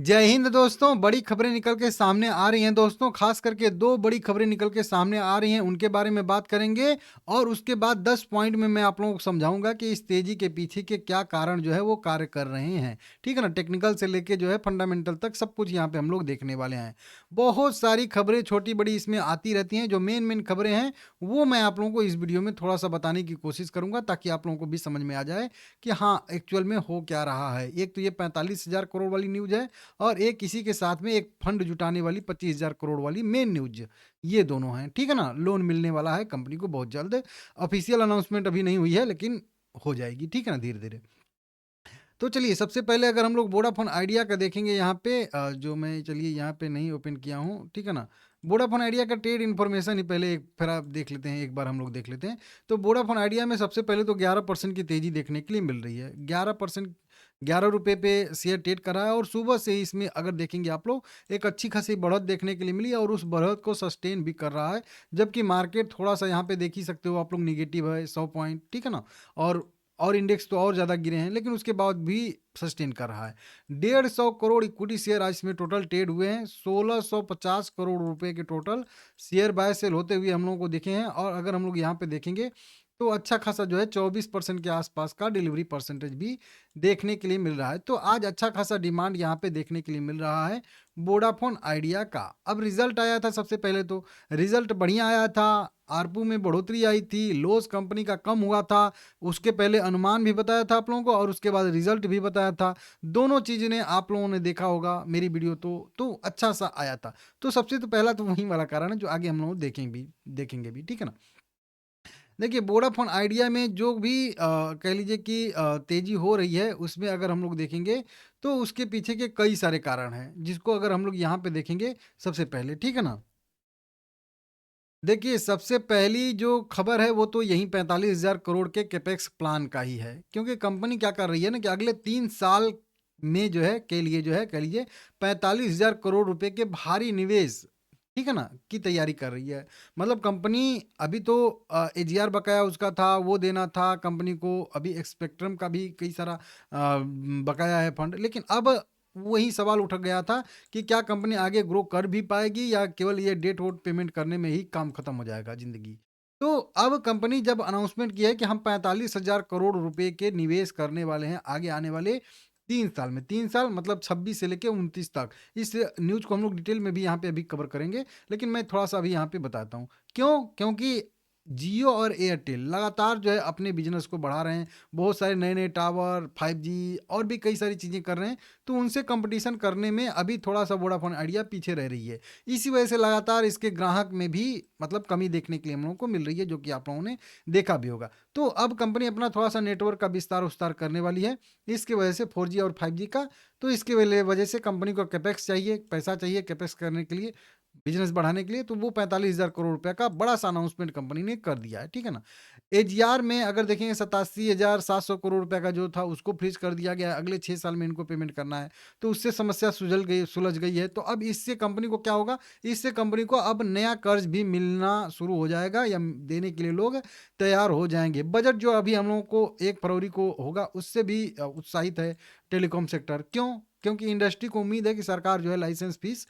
जय हिंद दोस्तों, बड़ी खबरें निकल के सामने आ रही हैं दोस्तों, खास करके 2 बड़ी खबरें निकल के सामने आ रही हैं, उनके बारे में बात करेंगे और उसके बाद 10 पॉइंट में मैं आप लोगों को समझाऊँगा कि इस तेज़ी के पीछे के क्या कारण जो है वो कार्य कर रहे हैं, ठीक है ना? टेक्निकल से लेके जो है फंडामेंटल तक सब कुछ यहाँ पे हम लोग देखने वाले हैं। बहुत सारी खबरें छोटी-बड़ी इसमें आती रहती हैं, जो मेन खबरें हैं, वो मैं आप लोगों को इस वीडियो में थोड़ा-सा बताने की कोशिश करूँगा ताकि आप लोगों को भी समझ में आ जाए कि हाँ, एक्चुअल में हो क्या रहा है। एक तो ये 45,000 करोड़ वाली न्यूज़ है और एक इसी के साथ में एक फंड जुटाने वाली 25,000 करोड़ वाली मेन न्यूज़, ये दोनों हैं, ठीक है ना? लोन मिलने वाला है कंपनी को बहुत जल्द, ऑफ़िशियल अनाउंसमेंट अभी नहीं हुई है लेकिन हो जाएगी, ठीक है ना? धीरे-धीरे। तो चलिए सबसे पहले अगर हम लोग वोडाफ़ोन आइडिया का देखेंगे यहाँ पे जो मैं चलिए यहाँ पे नहीं ओपन किया हूँ, ठीक है ना? वोडाफ़ोन आइडिया का ट्रेड इन्फॉर्मेशन ही पहले एक फिर आप देख लेते हैं, एक बार हम लोग देख लेते हैं। तो वोडाफ़ोन आइडिया में सबसे पहले तो 11% की तेज़ी देखने के लिए मिल रही है। 11% ₹11 पे शेयर ट्रेड कर रहा है और सुबह से ही इसमें अगर देखेंगे आप लोग, एक अच्छी खासी बढ़त देखने के लिए मिली और उस बढ़त को सस्टेन भी कर रहा है। जबकि मार्केट थोड़ा-सा यहाँ पे देख ही सकते हो आप लोग नेगेटिव है 100 पॉइंट, ठीक है ना? और इंडेक्स तो और ज़्यादा गिरे हैं, लेकिन उसके बाद भी सस्टेन कर रहा है। 150 करोड़ इक्विटी शेयर आज इसमें टोटल ट्रेड हुए हैं। 1650 करोड़ रुपए के टोटल शेयर बाय सेल होते हुए हम लोगों को दिखे हैं और अगर हम लोग यहाँ पे देखेंगे तो अच्छा खासा जो है 24% के आसपास का डिलीवरी परसेंटेज भी देखने के लिए मिल रहा है। तो आज अच्छा खासा डिमांड यहाँ पे देखने के लिए मिल रहा है वोडाफोन आइडिया का। अब रिजल्ट आया था सबसे पहले तो रिजल्ट बढ़िया आया था। आरपू में बढ़ोतरी आई थी, लॉस कंपनी का कम हुआ था, उसके पहले अनुमान भी बताया था आप लोगों को और उसके बाद रिजल्ट भी बताया था। दोनों चीज़ ने आप लोगों ने देखा होगा मेरी वीडियो तो अच्छा सा आया था। तो सबसे तो पहला तो वही वाला कारण है जो आगे हम लोग देखेंगे भी, ठीक है ना? देखिए वोडाफ़ोन आइडिया में जो भी कह लीजिए कि तेज़ी हो रही है उसमें अगर हम लोग देखेंगे तो उसके पीछे के कई सारे कारण हैं, जिसको अगर हम लोग यहाँ पे देखेंगे सबसे पहले, ठीक है ना? देखिए, सबसे पहली जो खबर है वो तो यही 45,000 करोड़ के कैपेक्स प्लान का ही है। क्योंकि कंपनी क्या कर रही है ना कि अगले 3 साल में जो है के लिए जो है कह लीजिए 45,000 करोड़ रुपए के भारी निवेश, ठीक है ना? की तैयारी कर रही है। मतलब कंपनी अभी तो एजीआर बकाया उसका था, वो देना था कंपनी को, अभी स्पेक्ट्रम का भी कई सारा बकाया है फंड। लेकिन अब वही सवाल उठ गया था कि क्या कंपनी आगे ग्रो कर भी पाएगी या केवल ये डेट वोट पेमेंट करने में ही काम खत्म हो जाएगा ज़िंदगी। तो अब कंपनी जब अनाउंसमेंट किया है कि हम 45,000 करोड़ रुपए के निवेश करने वाले हैं आगे आने वाले 3 साल में। 3 साल मतलब 26 से लेके 29 तक। इस न्यूज़ को हम लोग डिटेल में भी यहाँ पे अभी कवर करेंगे, लेकिन मैं थोड़ा-सा अभी यहाँ पे बताता हूँ। क्यों? क्योंकि जियो और एयरटेल लगातार जो है अपने बिज़नेस को बढ़ा रहे हैं। बहुत सारे नए-नए टावर, 5G और भी कई सारी चीज़ें कर रहे हैं। तो उनसे कंपटीशन करने में अभी थोड़ा-सा वोडाफ़ोन आइडिया पीछे रह रही है। इसी वजह से लगातार इसके ग्राहक में भी मतलब कमी देखने के लिए हम लोगों को मिल रही है, जो कि आप लोगों ने देखा भी होगा। तो अब कंपनी अपना थोड़ा-सा नेटवर्क का विस्तार-विस्तार करने वाली है। इसकी वजह से 4G और 5G का, तो इसकी वजह से कंपनी को कैपेक्स चाहिए, पैसा चाहिए कैपेक्स करने के लिए, बिज़नेस बढ़ाने के लिए, तो वो 45,000 करोड़ रुपए का बड़ा-सा अनाउंसमेंट कंपनी ने कर दिया है, ठीक है ना? एजीआर में अगर देखेंगे 87,700 करोड़ रुपए का जो था उसको फ्रीज़ कर दिया गया है, अगले 6 साल में इनको पेमेंट करना है। तो उससे समस्या सुलझ गई है। तो अब इससे कंपनी को क्या होगा? इससे कंपनी को अब नया कर्ज़ भी मिलना शुरू हो जाएगा या देने के लिए लोग तैयार हो जाएँगे। बजट जो अभी हम लोगों को 1 फरवरी को होगा उससे भी उत्साहित है टेलीकॉम सेक्टर। क्यों? क्योंकि इंडस्ट्री को उम्मीद है कि सरकार जो है लाइसेंस फीस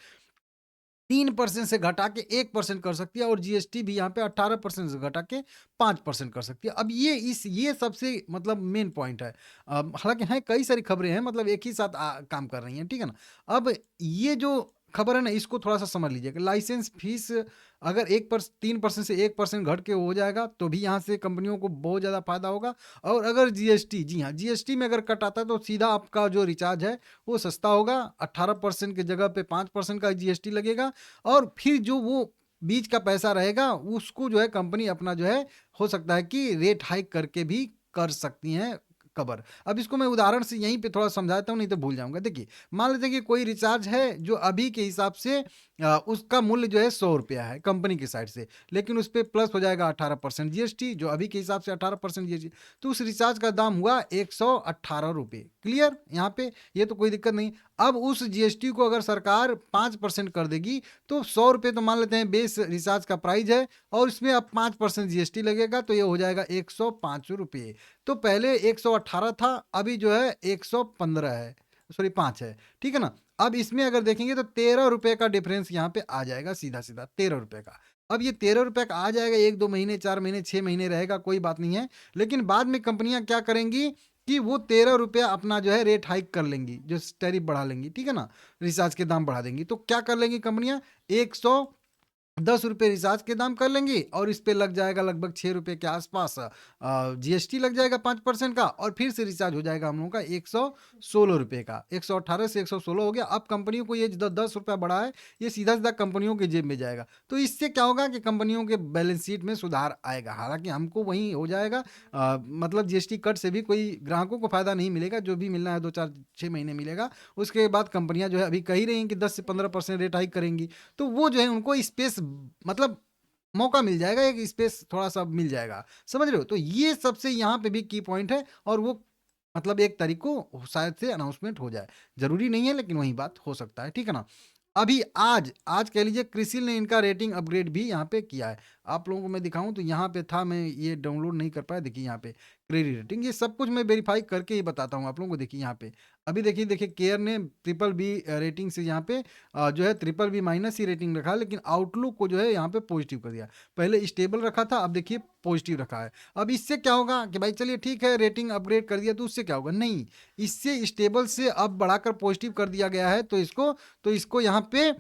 3% से घटा के 1% कर सकती है और जीएसटी भी यहाँ पे 18% से घटा के 5% कर सकती है। अब ये सबसे मतलब मेन पॉइंट है। हालाँकि हैं कई सारी खबरें हैं मतलब एक ही साथ काम कर रही हैं, ठीक है ना? अब ये जो खबर है ना इसको थोड़ा-सा समझ लीजिएगा। लाइसेंस फीस अगर 3% से 1% घट के हो जाएगा तो भी यहाँ से कंपनियों को बहुत ज़्यादा फ़ायदा होगा और अगर जीएसटी जी हाँ, जीएसटी में अगर कट आता है तो सीधा आपका जो रिचार्ज है वो सस्ता होगा। 18% की जगह पे 5% का जीएसटी लगेगा और फिर जो वो बीच का पैसा रहेगा उसको जो है कंपनी अपना जो है हो सकता है कि रेट हाइक करके भी कर सकती हैं कवर। अब इसको मैं उदाहरण से यहीं पे थोड़ा समझाता हूँ नहीं तो भूल जाऊँगा। देखिए, मान लीजिए कि कोई रिचार्ज है जो अभी के हिसाब से उसका मूल्य जो है ₹100 है कंपनी की साइड से, लेकिन उस पे प्लस हो जाएगा 18% जीएसटी जो अभी के हिसाब से 18% जीएसटी, तो उस रिचार्ज का दाम हुआ ₹118। क्लियर? यहाँ पे ये तो कोई दिक्कत नहीं। अब उस जीएसटी को अगर सरकार 5% कर देगी तो ₹100 तो मान लेते हैं बेस रिचार्ज का प्राइस है और इसमें अब 5% जीएसटी लगेगा तो ये हो जाएगा ₹105। तो पहले 118 था, अभी जो है 115 है। सॉरी 5 है, ठीक है ना? अब इसमें अगर देखेंगे तो 13 रुपए का डिफरेंस यहाँ पे आ जाएगा सीधा-सीधा 13 रुपए का। अब ये 13 रुपए का आ जाएगा 1-2 महीने, 4 महीने, 6 महीने रहेगा, कोई बात नहीं है। लेकिन बाद में कंपनियाँ क्या करेंगी कि वो 13 रुपया अपना जो है रेट हाइक कर लेंगी, जो टैरिफ बढ़ा लेंगी, ठीक है ना? रिचार्ज के दाम बढ़ा देंगी। तो क्या कर लेंगी कंपनियाँ, 100 ₹10 रिचार्ज के दाम कर लेंगी और इस पे लग जाएगा लगभग ₹6 के आसपास जीएसटी लग जाएगा 5% का, और फिर से रिचार्ज हो जाएगा हम लोगों का ₹116 का। 118 से 116 हो गया। अब कंपनियों को ये जो ₹10 बढ़ा है, ये सीधा-सीधा कंपनियों की जेब में जाएगा। तो इससे क्या होगा कि कंपनियों के बैलेंस शीट में सुधार आएगा। हालाँकि हमको वहीं हो जाएगा, मतलब जीएसटी कट से भी कोई ग्राहकों को फ़ायदा नहीं मिलेगा, जो भी मिलना है 2, 4, 6 महीने मिलेगा। उसके बाद कंपनियाँ जो है अभी कह ही रही हैं कि 10 से 15% रेट हाइक करेंगी। तो वो जो है उनको स्पेस, मतलब मौका मिल जाएगा, एक स्पेस थोड़ा-सा मिल जाएगा। समझ रहे हो? तो ये सबसे यहाँ पे भी की पॉइंट है, और वो मतलब 1 तारीख को शायद से अनाउंसमेंट हो जाए। ज़रूरी नहीं है, लेकिन वही बात हो सकता है, ठीक है ना? अभी आज आज कह लीजिए क्रिसिल ने इनका रेटिंग अपग्रेड भी यहाँ पे किया है। आप लोगों को मैं दिखाऊँ तो यहाँ पे था, मैं ये डाउनलोड नहीं कर पाया। देखिए यहाँ पे क्रेडिट रेटिंग, ये सब कुछ मैं वेरीफ़ाई करके ही बताता हूँ आप लोगों को। देखिए यहाँ पे अभी देखिए केयर ने ट्रिपल बी रेटिंग से यहाँ पे जो है ट्रिपल बी माइनस ही रेटिंग रखा है, लेकिन आउटलुक को जो है यहाँ पे पॉजिटिव कर दिया। पहले स्टेबल रखा था, अब देखिए पॉजिटिव रखा है। अब इससे क्या होगा कि भाई चलिए ठीक है, रेटिंग अपग्रेड कर दिया तो उससे क्या होगा? नहीं, इससे स्टेबल से अब बढ़ाकर पॉजिटिव कर दिया गया है, तो इसको यहाँ पे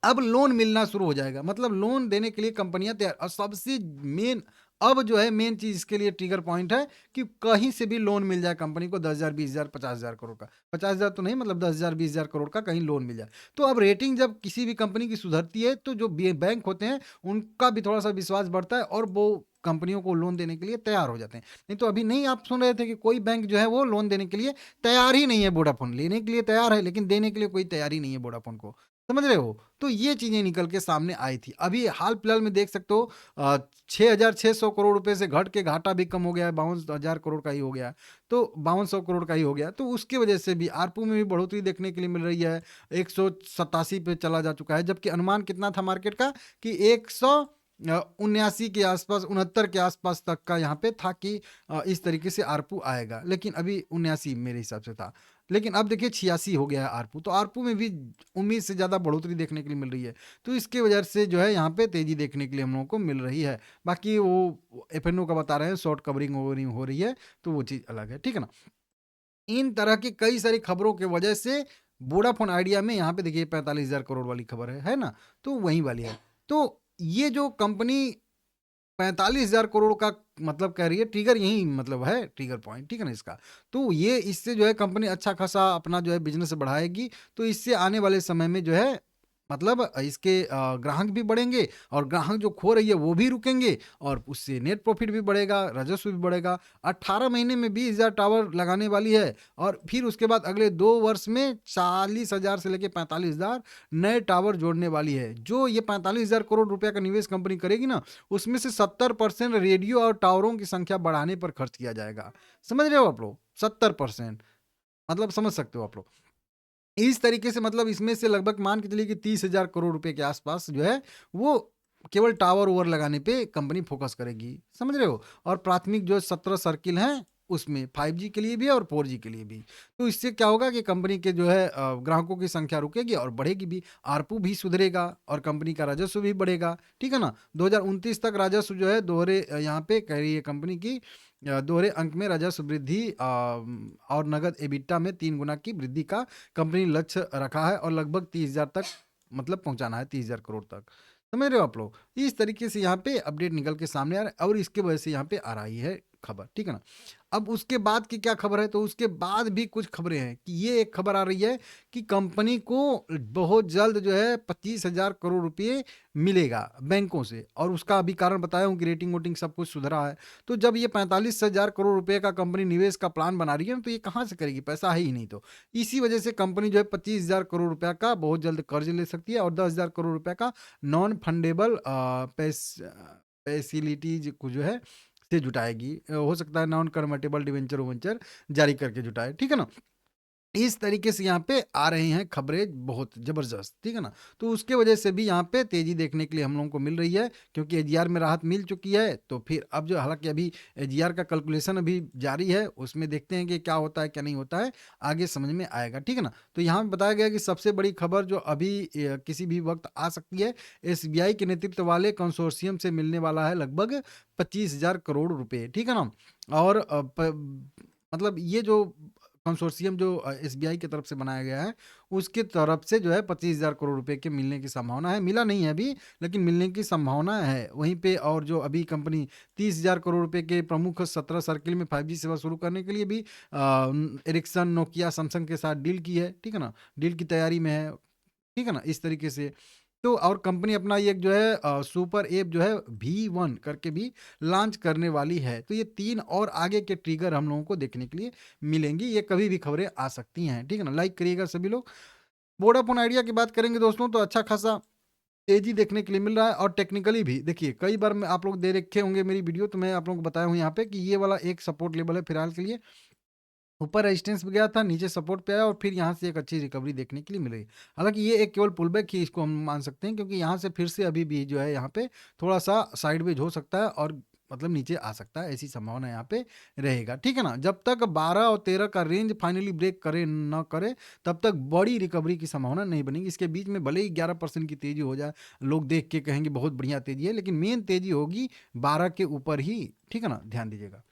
अब लोन मिलना शुरू हो जाएगा। मतलब लोन देने के लिए कंपनियाँ तैयार, और सबसे मेन, अब जो है मेन चीज़ इसके लिए ट्रिगर पॉइंट है कि कहीं से भी लोन मिल जाए कंपनी को 10,000, 20,000, 50,000 करोड़ का। 50,000 तो नहीं, मतलब 10,000, 20,000 करोड़ का कहीं लोन मिल जाए। तो अब रेटिंग जब किसी भी कंपनी की सुधरती है, तो जो बैंक होते हैं उनका भी थोड़ा-सा विश्वास बढ़ता है, और वो कंपनियों को लोन देने के लिए तैयार हो जाते हैं। नहीं तो अभी नहीं, आप सुन रहे थे कि कोई बैंक जो है वो लोन देने के लिए तैयार ही नहीं है। वोडाफ़ोन लेने के लिए तैयार है, लेकिन देने के लिए कोई तैयार ही नहीं है वोडाफ़ोन को। समझ रहे हो? तो ये चीज़ें निकल के सामने आई थी। अभी हाल-फिलहाल में देख सकते हो 6,600 करोड़ रुपए से घट के घाटा भी कम हो गया है, 52,000 करोड़ का ही हो गया है। तो 5200 करोड़ का ही हो गया। तो उसकी वजह से भी आरपू में भी बढ़ोतरी देखने के लिए मिल रही है। 187 पे चला जा चुका है, जबकि अनुमान कितना था मार्केट का कि 79 के आसपास, 69 के आसपास तक का यहाँ पे था कि इस तरीके से आरपू आएगा। लेकिन अभी 79 मेरे हिसाब से था। लेकिन अब देखिए 86 हो गया है आरपू। तो आरपू में भी उम्मीद से ज़्यादा बढ़ोतरी देखने के लिए मिल रही है। तो इसकी वजह से जो है यहाँ पे तेज़ी देखने के लिए हम लोगों को मिल रही है। बाकी वो एफएनओ का बता रहे हैं शॉर्ट कवरिंग ववरिंग हो रही है, तो वो चीज़ अलग है, ठीक है ना? इन तरह की कई सारी खबरों की वजह से वोडाफ़ोन आइडिया में यहाँ पे देखिए 45,000 करोड़ वाली खबर है ना? तो वही वाली है। तो ये जो कंपनी 45,000 करोड़ का मतलब कह रही है, ट्रिगर यही मतलब है, ट्रिगर पॉइंट, ठीक है ना इसका? तो ये इससे जो है कंपनी अच्छा खासा अपना जो है बिज़नेस बढ़ाएगी, तो इससे आने वाले समय में जो है मतलब इसके ग्राहक भी बढ़ेंगे, और ग्राहक जो खो रही है वो भी रुकेंगे, और उससे नेट प्रॉफ़िट भी बढ़ेगा, राजस्व भी बढ़ेगा। 18 महीने में 20,000 टावर लगाने वाली है, और फिर उसके बाद अगले 2 वर्ष में 40,000 से लेके 45,000 नए टावर जोड़ने वाली है। जो ये 45,000 करोड़ रुपए का निवेश कंपनी करेगी ना, उसमें से 70% रेडियो और टावरों की संख्या बढ़ाने पर खर्च किया जाएगा। समझ रहे हो आप लोग? 70%, मतलब समझ सकते हो आप लोग। इस तरीके से मतलब इसमें से लगभग मान के चलिए कि 30,000 करोड़ रुपए के आसपास जो है वो केवल टावर-ओवर लगाने पे कंपनी फ़ोकस करेगी। समझ रहे हो? और प्राथमिक जो 17 सर्किल हैं उसमें 5G के लिए भी और 4G के लिए भी। तो इससे क्या होगा कि कंपनी के जो है ग्राहकों की संख्या रुकेगी और बढ़ेगी भी, आरपू भी सुधरेगा और कंपनी का राजस्व भी बढ़ेगा। ठीक है ना? 2029 तक राजस्व जो है दोहरे यहाँ पे कह रही है कंपनी की दोहरे अंक में राजस्व वृद्धि और नकद एबिटा में 3 गुना की वृद्धि का कंपनी लक्ष्य रखा है, और लगभग 30,000 तक मतलब पहुंचाना है, 30,000 करोड़ तक। समझ रहे हो आप लोग? इस तरीके से यहाँ पे अपडेट निकल के सामने आ रहा है, और इसके वजह से यहाँ पे आ रही है खबर, ठीक है ना? अब उसके बाद की क्या खबर है, तो उसके बाद भी कुछ खबरें हैं कि ये एक खबर आ रही है कि कंपनी को बहुत जल्द जो है 25,000 करोड़ रुपए मिलेगा बैंकों से, और उसका अभी कारण बताया हूँ कि रेटिंग वोटिंग सब कुछ सुधरा है। तो जब ये 45,000 करोड़ रुपए का कंपनी निवेश का प्लान बना रही है ना, तो ये कहाँ से करेगी? पैसा है ही नहीं। तो इसी वजह से कंपनी जो है 25,000 करोड़ रुपया का बहुत जल्द कर्ज ले सकती है, और 10,000 करोड़ रुपया का नॉन फंडेबल फैसिलिटीज को जो है से जुटाएगी। हो सकता है नॉन कन्वर्टेबल डिवेंचर ववेंचर जारी करके जुटाए, ठीक है ना? इस तरीके से यहाँ पे आ रही हैं खबरें बहुत ज़बरदस्त, ठीक है ना? तो उसके वजह से भी यहाँ पे तेज़ी देखने के लिए हम लोगों को मिल रही है, क्योंकि एजीआर में राहत मिल चुकी है। तो फिर अब जो, हालाँकि अभी एजीआर का कैलकुलेशन अभी जारी है, उसमें देखते हैं कि क्या होता है, क्या नहीं होता है, आगे समझ में आएगा, ठीक है ना? तो यहाँ पे बताया गया है कि सबसे बड़ी खबर जो अभी किसी भी वक़्त आ सकती है, एसबीआई के नेतृत्व वाले कंसोर्शियम से मिलने वाला है लगभग 25,000 करोड़ रुपए, ठीक है ना? और मतलब ये जो कंसोर्शियम जो एसबीआई की तरफ से बनाया गया है, उसकी तरफ से जो है 25,000 करोड़ रुपए के मिलने की संभावना है। मिला नहीं है अभी, लेकिन मिलने की संभावना है। वहीं पे और जो अभी कंपनी 30,000 करोड़ रुपए के प्रमुख 17 सर्किल में 5G सेवा शुरू करने के लिए भी एरिक्सन, नोकिया, सैमसंग के साथ डील की है, ठीक है ना? डील की तैयारी में है, ठीक है ना? इस तरीके से। तो और कंपनी अपना ये जो है सुपर ऐप जो है V1 करके भी लॉन्च करने वाली है। तो ये 3 और आगे के ट्रिगर हम लोगों को देखने के लिए मिलेंगी। ये कभी भी खबरें आ सकती हैं, ठीक है ना? लाइक करिएगा सभी लोग। वोडाफोन आइडिया की बात करेंगे दोस्तों, तो अच्छा खासा तेज़ी देखने के लिए मिल रहा है, और टेक्निकली भी देखिए, कई बार मैं आप लोग दे रखे होंगे मेरी वीडियो, तो मैं आप लोगों को बताया हूँ यहाँ पे कि ये वाला एक सपोर्ट लेवल है फिलहाल के लिए। ऊपर रेजिस्टेंस पे गया था, नीचे सपोर्ट पे आया, और फिर यहाँ से एक अच्छी रिकवरी देखने के लिए मिल रही है। हालाँकि ये एक केवल पुलबैक ही इसको हम मान सकते हैं, क्योंकि यहाँ से फिर से अभी भी जो है यहाँ पे थोड़ा-सा साइडवेज हो सकता है, और मतलब नीचे आ सकता है, ऐसी संभावना यहाँ पे रहेगा, ठीक है ना? जब तक 12 और 13 का रेंज फाइनली ब्रेक करे ना करे, तब तक बड़ी रिकवरी की संभावना नहीं बनेगी। इसके बीच में भले ही 11% की तेज़ी हो जाए, लोग देख के कहेंगे बहुत बढ़िया तेज़ी है, लेकिन मेन तेज़ी होगी 12 के ऊपर ही, ठीक है ना? ध्यान दीजिएगा।